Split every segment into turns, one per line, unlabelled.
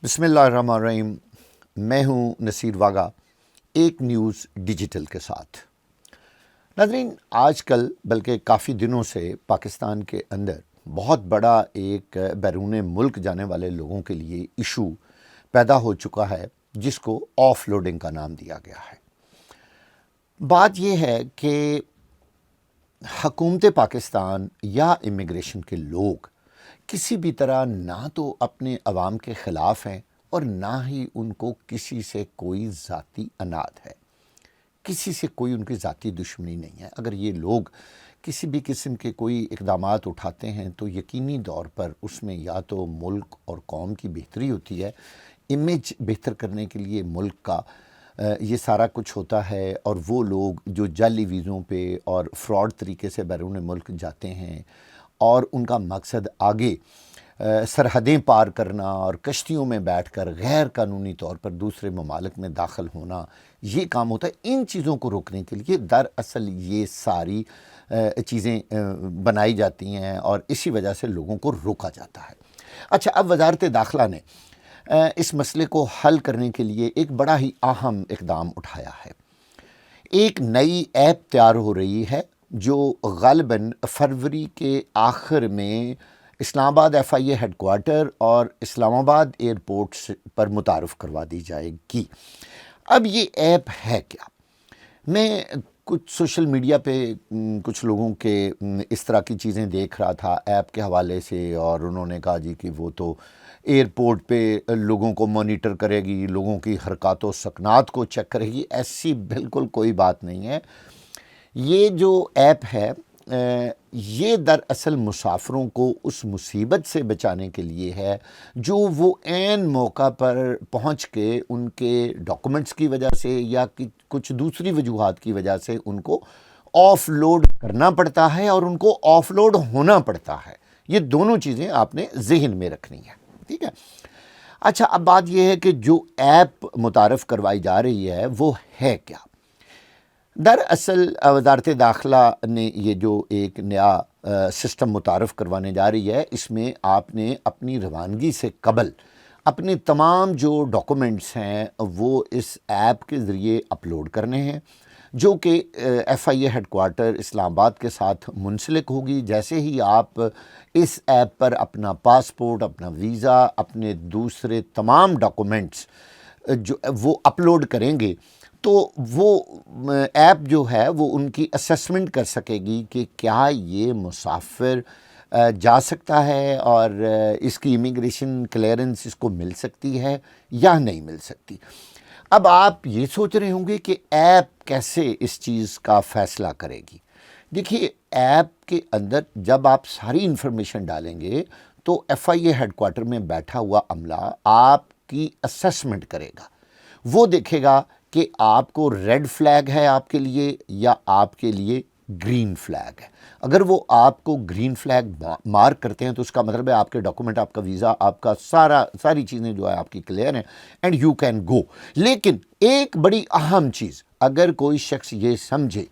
بسم اللہ الرحمن الرحیم۔ میں ہوں نصیر واگا، ایک نیوز ڈیجیٹل کے ساتھ۔ ناظرین، آج کل بلکہ کافی دنوں سے پاکستان کے اندر بہت بڑا ایک بیرون ملک جانے والے لوگوں کے لیے ایشو پیدا ہو چکا ہے، جس کو آف لوڈنگ کا نام دیا گیا ہے۔ بات یہ ہے کہ حکومت پاکستان یا امیگریشن کے لوگ کسی بھی طرح نہ تو اپنے عوام کے خلاف ہیں اور نہ ہی ان کو کسی سے کوئی ذاتی اناد ہے، کسی سے کوئی ان کی ذاتی دشمنی نہیں ہے۔ اگر یہ لوگ کسی بھی قسم کے کوئی اقدامات اٹھاتے ہیں تو یقینی طور پر اس میں یا تو ملک اور قوم کی بہتری ہوتی ہے، امیج بہتر کرنے کے لیے ملک کا یہ سارا کچھ ہوتا ہے، اور وہ لوگ جو جعلی ویزوں پہ اور فراڈ طریقے سے بیرون ملک جاتے ہیں اور ان کا مقصد آگے سرحدیں پار کرنا اور کشتیوں میں بیٹھ کر غیر قانونی طور پر دوسرے ممالک میں داخل ہونا، یہ کام ہوتا ہے۔ ان چیزوں کو روکنے کے لیے دراصل یہ ساری چیزیں بنائی جاتی ہیں اور اسی وجہ سے لوگوں کو روکا جاتا ہے۔ اچھا، اب وزارت داخلہ نے اس مسئلے کو حل کرنے کے لیے ایک بڑا ہی اہم اقدام اٹھایا ہے۔ ایک نئی ایپ تیار ہو رہی ہے جو غالباً فروری کے آخر میں اسلام آباد FIA ہیڈ کوارٹر اور اسلام آباد ایئرپورٹ پر متعارف کروا دی جائے گی۔ اب یہ ایپ ہے کیا؟ میں کچھ سوشل میڈیا پہ کچھ لوگوں کے اس طرح کی چیزیں دیکھ رہا تھا ایپ کے حوالے سے، اور انہوں نے کہا جی کہ وہ تو ایئرپورٹ پہ لوگوں کو مانیٹر کرے گی، لوگوں کی حرکات و سکنات کو چیک کرے گی۔ ایسی بالکل کوئی بات نہیں ہے۔ یہ جو ایپ ہے یہ دراصل مسافروں کو اس مصیبت سے بچانے کے لیے ہے جو وہ عین موقع پر پہنچ کے ان کے ڈاکومنٹس کی وجہ سے یا کچھ دوسری وجوہات کی وجہ سے ان کو آف لوڈ کرنا پڑتا ہے اور ان کو آف لوڈ ہونا پڑتا ہے۔ یہ دونوں چیزیں آپ نے ذہن میں رکھنی ہے، ٹھیک ہے؟ اچھا، اب بات یہ ہے کہ جو ایپ متعارف کروائی جا رہی ہے وہ ہے کیا؟ دراصل وزارت داخلہ نے یہ جو ایک نیا سسٹم متعارف کروانے جا رہی ہے، اس میں آپ نے اپنی روانگی سے قبل اپنے تمام جو ڈاکومنٹس ہیں وہ اس ایپ کے ذریعے اپلوڈ کرنے ہیں، جو کہ FIA ہیڈ کوارٹر اسلام آباد کے ساتھ منسلک ہوگی۔ جیسے ہی آپ اس ایپ پر اپنا پاسپورٹ، اپنا ویزا، اپنے دوسرے تمام ڈاکومنٹس جو وہ اپلوڈ کریں گے تو وہ ایپ جو ہے وہ ان کی اسیسمنٹ کر سکے گی کہ کیا یہ مسافر جا سکتا ہے اور اس کی امیگریشن کلیئرنس اس کو مل سکتی ہے یا نہیں مل سکتی۔ اب آپ یہ سوچ رہے ہوں گے کہ ایپ کیسے اس چیز کا فیصلہ کرے گی۔ دیکھیے، ایپ کے اندر جب آپ ساری انفارمیشن ڈالیں گے تو FIA ہیڈ کوارٹر میں بیٹھا ہوا عملہ آپ کی اسیسمنٹ کرے گا۔ وہ دیکھے گا کہ آپ کو ریڈ فلیگ ہے آپ کے لیے یا آپ کے لیے گرین فلیگ ہے۔ اگر وہ آپ کو گرین فلیگ مارک کرتے ہیں تو اس کا مطلب ہے آپ کے ڈاکومنٹ، آپ کا ویزا، آپ کا ساری چیزیں جو ہے آپ کی کلیئر ہیں اینڈ یو کین گو۔ لیکن ایک بڑی اہم چیز، اگر کوئی شخص یہ سمجھے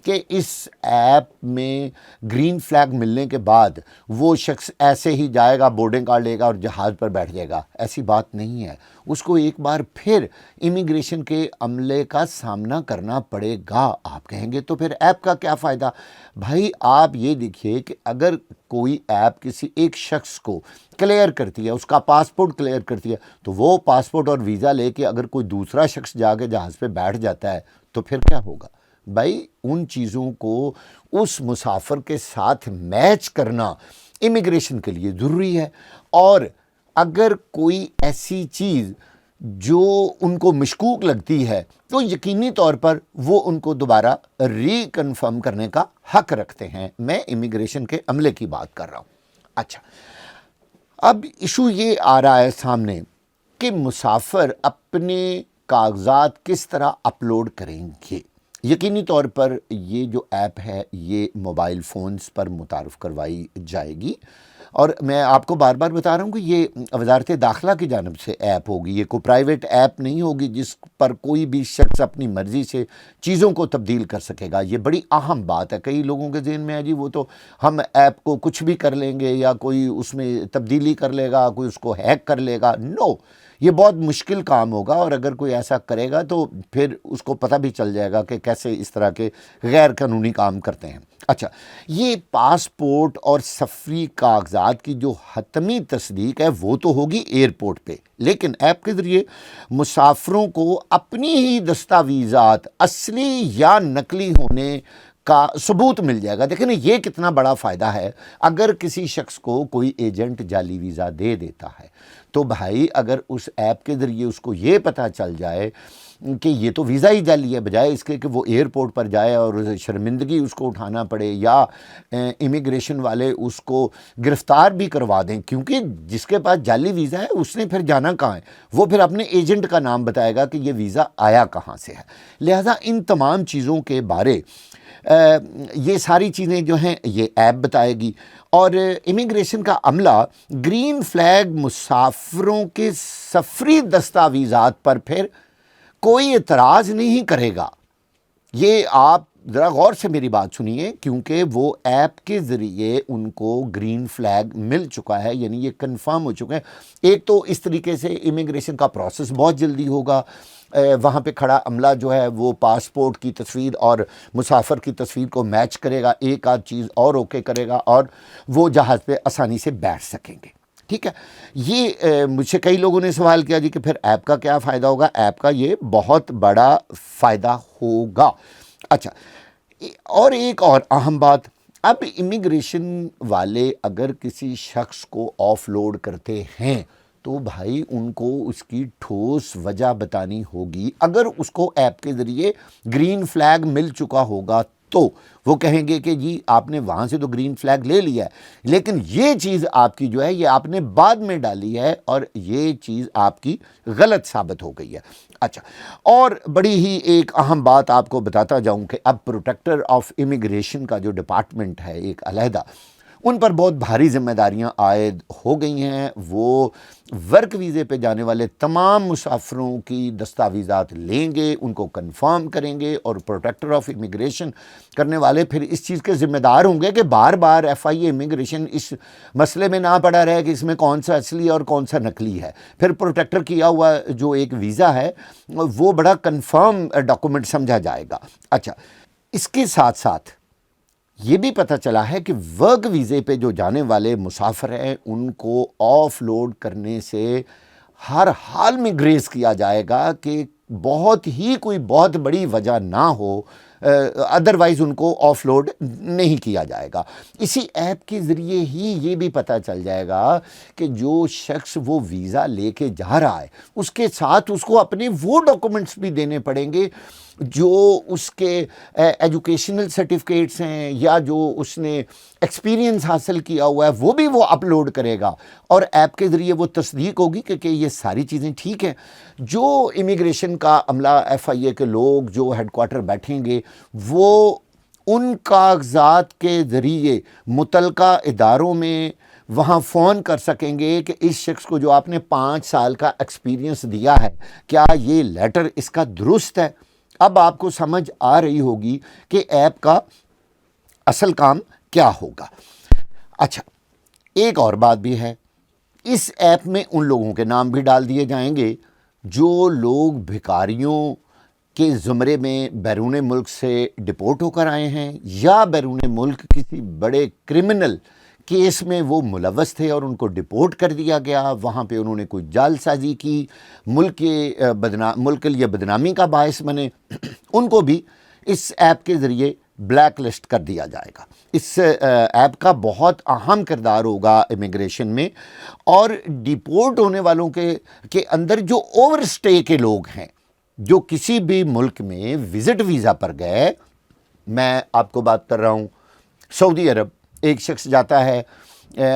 کہ اس ایپ میں گرین فلیگ ملنے کے بعد وہ شخص ایسے ہی جائے گا، بورڈنگ کارڈ لے گا اور جہاز پر بیٹھ جائے گا، ایسی بات نہیں ہے۔ اس کو ایک بار پھر امیگریشن کے عملے کا سامنا کرنا پڑے گا۔ آپ کہیں گے تو پھر ایپ کا کیا فائدہ؟ بھائی، آپ یہ دیکھیے کہ اگر کوئی ایپ کسی ایک شخص کو کلیئر کرتی ہے، اس کا پاسپورٹ کلیئر کرتی ہے، تو وہ پاسپورٹ اور ویزا لے کے اگر کوئی دوسرا شخص جا کے جہاز پہ بیٹھ جاتا ہے تو پھر کیا ہوگا؟ بھائی، ان چیزوں کو اس مسافر کے ساتھ میچ کرنا امیگریشن کے لیے ضروری ہے، اور اگر کوئی ایسی چیز جو ان کو مشکوک لگتی ہے تو یقینی طور پر وہ ان کو دوبارہ ری کنفرم کرنے کا حق رکھتے ہیں۔ میں امیگریشن کے عملے کی بات کر رہا ہوں۔ اچھا، اب ایشو یہ آ رہا ہے سامنے کہ مسافر اپنے کاغذات کس طرح اپلوڈ کریں گے۔ یقینی طور پر یہ جو ایپ ہے یہ موبائل فونز پر متعارف کروائی جائے گی، اور میں آپ کو بار بار بتا رہا ہوں کہ یہ وزارت داخلہ کی جانب سے ایپ ہوگی، یہ کوئی پرائیویٹ ایپ نہیں ہوگی جس پر کوئی بھی شخص اپنی مرضی سے چیزوں کو تبدیل کر سکے گا۔ یہ بڑی اہم بات ہے۔ کئی لوگوں کے ذہن میں ہے جی وہ تو ہم ایپ کو کچھ بھی کر لیں گے، یا کوئی اس میں تبدیلی کر لے گا، کوئی اس کو ہیک کر لے گا۔ نو، یہ بہت مشکل کام ہوگا، اور اگر کوئی ایسا کرے گا تو پھر اس کو پتہ بھی چل جائے گا کہ کیسے اس طرح کے غیر قانونی کام کرتے ہیں۔ اچھا، یہ پاسپورٹ اور سفری کاغذات کی جو حتمی تصدیق ہے وہ تو ہوگی ایئرپورٹ پہ، لیکن ایپ کے ذریعے مسافروں کو اپنی ہی دستاویزات اصلی یا نقلی ہونے کا ثبوت مل جائے گا۔ دیکھیں نا، یہ کتنا بڑا فائدہ ہے۔ اگر کسی شخص کو کوئی ایجنٹ جعلی ویزا دے دیتا ہے تو بھائی اگر اس ایپ کے ذریعے اس کو یہ پتہ چل جائے کہ یہ تو ویزا ہی جعلی ہے، بجائے اس کے کہ وہ ایئرپورٹ پر جائے اور شرمندگی اس کو اٹھانا پڑے یا امیگریشن والے اس کو گرفتار بھی کروا دیں، کیونکہ جس کے پاس جعلی ویزا ہے اس نے پھر جانا کہاں ہے؟ وہ پھر اپنے ایجنٹ کا نام بتائے گا کہ یہ ویزا آیا کہاں سے ہے۔ لہٰذا ان تمام چیزوں کے بارے یہ ساری چیزیں جو ہیں یہ ایپ بتائے گی، اور امیگریشن کا عملہ گرین فلیگ مسافروں کے سفری دستاویزات پر پھر کوئی اعتراض نہیں کرے گا۔ یہ آپ ذرا غور سے میری بات سنیے، کیونکہ وہ ایپ کے ذریعے ان کو گرین فلیگ مل چکا ہے، یعنی یہ کنفرم ہو چکا ہے۔ ایک تو اس طریقے سے امیگریشن کا پروسیس بہت جلدی ہوگا، وہاں پہ کھڑا عملہ جو ہے وہ پاسپورٹ کی تصویر اور مسافر کی تصویر کو میچ کرے گا، ایک آدھ چیز اور اوکے کرے گا، اور وہ جہاز پہ آسانی سے بیٹھ سکیں گے۔ ٹھیک ہے، یہ مجھ سے کئی لوگوں نے سوال کیا جی کہ پھر ایپ کا کیا فائدہ ہوگا؟ ایپ کا یہ بہت بڑا فائدہ ہوگا۔ اچھا، اور ایک اور اہم بات، اب امیگریشن والے اگر کسی شخص کو آف لوڈ کرتے ہیں تو بھائی ان کو اس کی ٹھوس وجہ بتانی ہوگی۔ اگر اس کو ایپ کے ذریعے گرین فلیگ مل چکا ہوگا تو وہ کہیں گے کہ جی آپ نے وہاں سے تو گرین فلیگ لے لیا ہے، لیکن یہ چیز آپ کی جو ہے یہ آپ نے بعد میں ڈالی ہے اور یہ چیز آپ کی غلط ثابت ہو گئی ہے۔ اچھا، اور بڑی ہی ایک اہم بات آپ کو بتاتا جاؤں کہ اب پروٹیکٹر آف امیگریشن کا جو ڈپارٹمنٹ ہے ایک علیحدہ، ان پر بہت بھاری ذمہ داریاں عائد ہو گئی ہیں۔ وہ ورک ویزے پہ جانے والے تمام مسافروں کی دستاویزات لیں گے، ان کو کنفرم کریں گے، اور پروٹیکٹر آف امیگریشن کرنے والے پھر اس چیز کے ذمہ دار ہوں گے کہ بار بار ایف آئی اے امیگریشن اس مسئلے میں نہ پڑا رہے کہ اس میں کون سا اصلی اور کون سا نقلی ہے۔ پھر پروٹیکٹر کیا ہوا جو ایک ویزا ہے وہ بڑا کنفرم ڈاکومنٹ سمجھا جائے گا۔ اچھا، اس کے ساتھ ساتھ یہ بھی پتہ چلا ہے کہ ورک ویزے پہ جو جانے والے مسافر ہیں ان کو آف لوڈ کرنے سے ہر حال میں گریز کیا جائے گا کہ بہت ہی کوئی بہت بڑی وجہ نہ ہو، ادروائز ان کو آف لوڈ نہیں کیا جائے گا۔ اسی ایپ کے ذریعے ہی یہ بھی پتہ چل جائے گا کہ جو شخص وہ ویزا لے کے جا رہا ہے اس کے ساتھ اس کو اپنے وہ ڈاکومنٹس بھی دینے پڑیں گے جو اس کے ایجوکیشنل سرٹیفکیٹس ہیں یا جو اس نے ایکسپیرینس حاصل کیا ہوا ہے وہ بھی وہ اپلوڈ کرے گا، اور ایپ کے ذریعے وہ تصدیق ہوگی کہ یہ ساری چیزیں ٹھیک ہیں۔ جو امیگریشن کا عملہ ایف آئی اے کے لوگ جو ہیڈ کوارٹر بیٹھیں گے وہ ان کاغذات کے ذریعے متعلقہ اداروں میں وہاں فون کر سکیں گے کہ اس شخص کو جو آپ نے 5 سال کا ایکسپیرینس دیا ہے کیا یہ لیٹر اس کا درست ہے۔ اب آپ کو سمجھ آ رہی ہوگی کہ ایپ کا اصل کام کیا ہوگا۔ اچھا، ایک اور بات بھی ہے، اس ایپ میں ان لوگوں کے نام بھی ڈال دیے جائیں گے جو لوگ بھکاریوں کے زمرے میں بیرون ملک سے ڈپورٹ ہو کر آئے ہیں یا بیرون ملک کسی بڑے کرمنل کیس میں وہ ملوث تھے اور ان کو ڈپورٹ کر دیا گیا، وہاں پہ انہوں نے کوئی جعل سازی کی، ملک کے لیے بدنامی کا باعث بنے، ان کو بھی اس ایپ کے ذریعے بلیک لسٹ کر دیا جائے گا۔ اس ایپ کا بہت اہم کردار ہوگا امیگریشن میں، اور ڈپورٹ ہونے والوں کے اندر جو اوور اسٹے کے لوگ ہیں جو کسی بھی ملک میں وزٹ ویزا پر گئے، میں آپ کو بات کر رہا ہوں سعودی عرب، ایک شخص جاتا ہے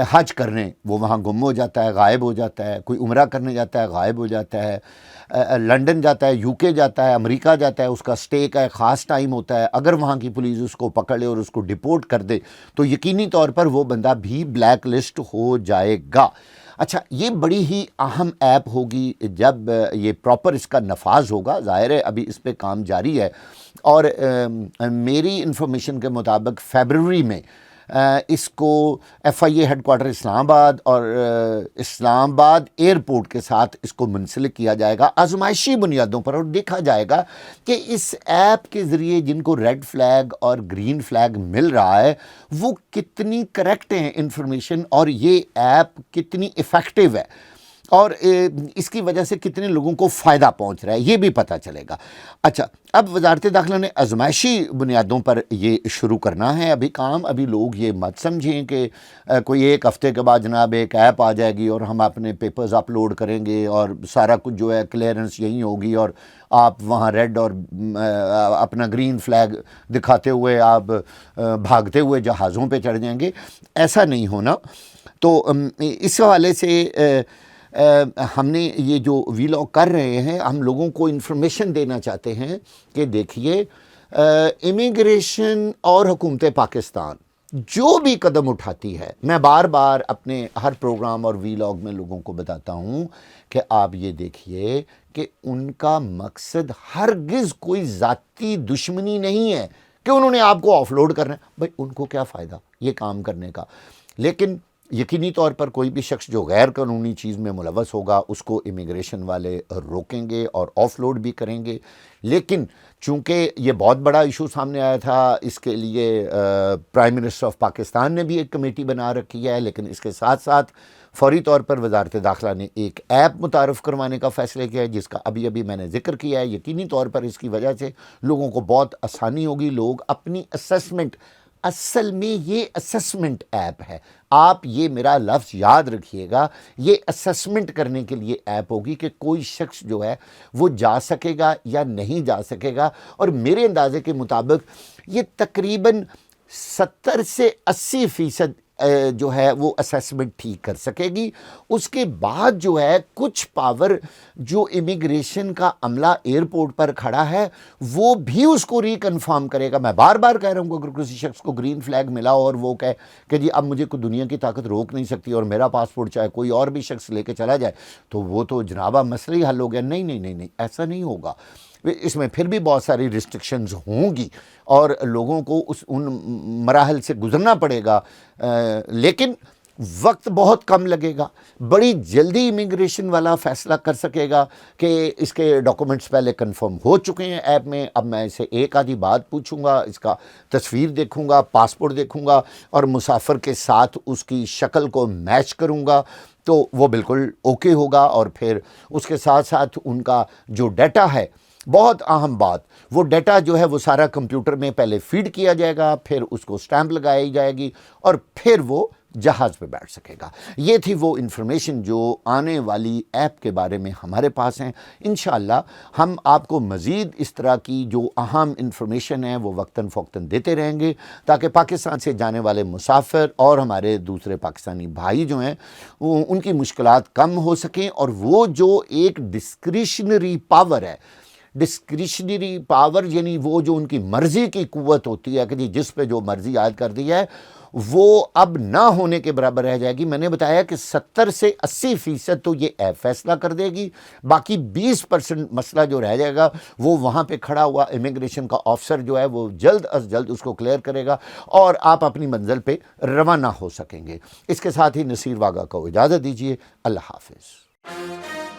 حج کرنے، وہ وہاں گم ہو جاتا ہے، غائب ہو جاتا ہے، کوئی عمرہ کرنے جاتا ہے غائب ہو جاتا ہے، لنڈن جاتا ہے، یو کے جاتا ہے، امریکہ جاتا ہے، اس کا سٹے کا ایک خاص ٹائم ہوتا ہے، اگر وہاں کی پولیس اس کو پکڑ لے اور اس کو ڈپورٹ کر دے تو یقینی طور پر وہ بندہ بھی بلیک لسٹ ہو جائے گا۔ اچھا، یہ بڑی ہی اہم ایپ ہوگی جب یہ پراپر اس کا نفاذ ہوگا، ظاہر ہے ابھی اس پہ کام جاری ہے، اور میری انفارمیشن کے مطابق فیبروری میں اس کو FIA ہیڈ کوارٹر اسلام آباد اور اسلام آباد ایئرپورٹ کے ساتھ اس کو منسلک کیا جائے گا آزمائشی بنیادوں پر، اور دیکھا جائے گا کہ اس ایپ کے ذریعے جن کو ریڈ فلیگ اور گرین فلیگ مل رہا ہے وہ کتنی کریکٹ ہیں انفارمیشن، اور یہ ایپ کتنی ایفیکٹو ہے، اور اس کی وجہ سے کتنے لوگوں کو فائدہ پہنچ رہا ہے یہ بھی پتہ چلے گا۔ اچھا، اب وزارت داخلہ نے آزمائشی بنیادوں پر یہ شروع کرنا ہے ابھی کام۔ ابھی لوگ یہ مت سمجھیں کہ کوئی ایک ہفتے کے بعد جناب ایک ایپ آ جائے گی اور ہم اپنے پیپرز اپلوڈ کریں گے اور سارا کچھ جو ہے کلیئرنس یہیں ہوگی اور آپ وہاں ریڈ اور اپنا گرین فلیگ دکھاتے ہوئے آپ بھاگتے ہوئے جہازوں پہ چڑھ جائیں گے۔ ایسا نہیں ہونا۔ تو اس حوالے سے ہم نے یہ جو ویلاگ کر رہے ہیں، ہم لوگوں کو انفارمیشن دینا چاہتے ہیں کہ دیکھیے امیگریشن اور حکومت پاکستان جو بھی قدم اٹھاتی ہے، میں بار بار اپنے ہر پروگرام اور ویلاگ میں لوگوں کو بتاتا ہوں کہ آپ یہ دیکھیے کہ ان کا مقصد ہرگز کوئی ذاتی دشمنی نہیں ہے کہ انہوں نے آپ کو آف لوڈ کرنا ہے۔ بھائی ان کو کیا فائدہ یہ کام کرنے کا، لیکن یقینی طور پر کوئی بھی شخص جو غیر قانونی چیز میں ملوث ہوگا اس کو امیگریشن والے روکیں گے اور آف لوڈ بھی کریں گے۔ لیکن چونکہ یہ بہت بڑا ایشو سامنے آیا تھا، اس کے لیے پرائم منسٹر آف پاکستان نے بھی ایک کمیٹی بنا رکھی ہے، لیکن اس کے ساتھ ساتھ فوری طور پر وزارت داخلہ نے ایک ایپ متعارف کروانے کا فیصلہ کیا ہے جس کا ابھی میں نے ذکر کیا ہے۔ یقینی طور پر اس کی وجہ سے لوگوں کو بہت آسانی ہوگی، لوگ اپنی اسیسمنٹ، اصل میں یہ اسیسمنٹ ایپ ہے، آپ یہ میرا لفظ یاد رکھیے گا، یہ اسیسمنٹ کرنے کے لیے ایپ ہوگی کہ کوئی شخص جو ہے وہ جا سکے گا یا نہیں جا سکے گا۔ اور میرے اندازے کے مطابق یہ تقریباً 70 سے 80% جو ہے وہ اسیسمنٹ ٹھیک کر سکے گی۔ اس کے بعد جو ہے کچھ پاور جو امیگریشن کا عملہ ایئرپورٹ پر کھڑا ہے وہ بھی اس کو ریکنفرم کرے گا۔ میں بار بار کہہ رہا ہوں کہ اگر کسی شخص کو گرین فلیگ ملا اور وہ کہے کہ جی اب مجھے کوئی دنیا کی طاقت روک نہیں سکتی اور میرا پاسپورٹ چاہے کوئی اور بھی شخص لے کے چلا جائے، تو وہ تو جنابہ مسئلہ ہی حل ہو گیا۔ نہیں، ایسا نہیں ہوگا۔ اس میں پھر بھی بہت ساری ریسٹرکشنز ہوں گی اور لوگوں کو ان مراحل سے گزرنا پڑے گا، لیکن وقت بہت کم لگے گا۔ بڑی جلدی امیگریشن والا فیصلہ کر سکے گا کہ اس کے ڈاکومنٹس پہلے کنفرم ہو چکے ہیں ایپ میں، اب میں اسے ایک آدھی بات پوچھوں گا، اس کا تصویر دیکھوں گا، پاسپورٹ دیکھوں گا اور مسافر کے ساتھ اس کی شکل کو میچ کروں گا تو وہ بالکل اوکے ہوگا۔ اور پھر اس کے ساتھ ساتھ ان کا جو ڈیٹا ہے، بہت اہم بات، وہ ڈیٹا جو ہے وہ سارا کمپیوٹر میں پہلے فیڈ کیا جائے گا، پھر اس کو سٹیمپ لگائی جائے گی اور پھر وہ جہاز پہ بیٹھ سکے گا۔ یہ تھی وہ انفارمیشن جو آنے والی ایپ کے بارے میں ہمارے پاس ہیں۔ انشاءاللہ ہم آپ کو مزید اس طرح کی جو اہم انفارمیشن ہے وہ وقتاً فوقتاً دیتے رہیں گے تاکہ پاکستان سے جانے والے مسافر اور ہمارے دوسرے پاکستانی بھائی جو ہیں ان کی مشکلات کم ہو سکیں، اور وہ جو ایک ڈسکریشنری پاور ہے، ڈسکریشنری پاور یعنی وہ جو ان کی مرضی کی قوت ہوتی ہے کہ جس پہ جو مرضی عائد کر دی ہے، وہ اب نہ ہونے کے برابر رہ جائے گی۔ میں نے بتایا کہ 70 سے 80% تو یہ ایپ فیصلہ کر دے گی، باقی 20% مسئلہ جو رہ جائے گا وہ وہاں پہ کھڑا ہوا امیگریشن کا آفسر جو ہے وہ جلد از جلد اس کو کلیئر کرے گا اور آپ اپنی منزل پہ روانہ ہو سکیں گے۔ اس کے ساتھ ہی نصیر واگا کو اجازت دیجیے، اللہ حافظ۔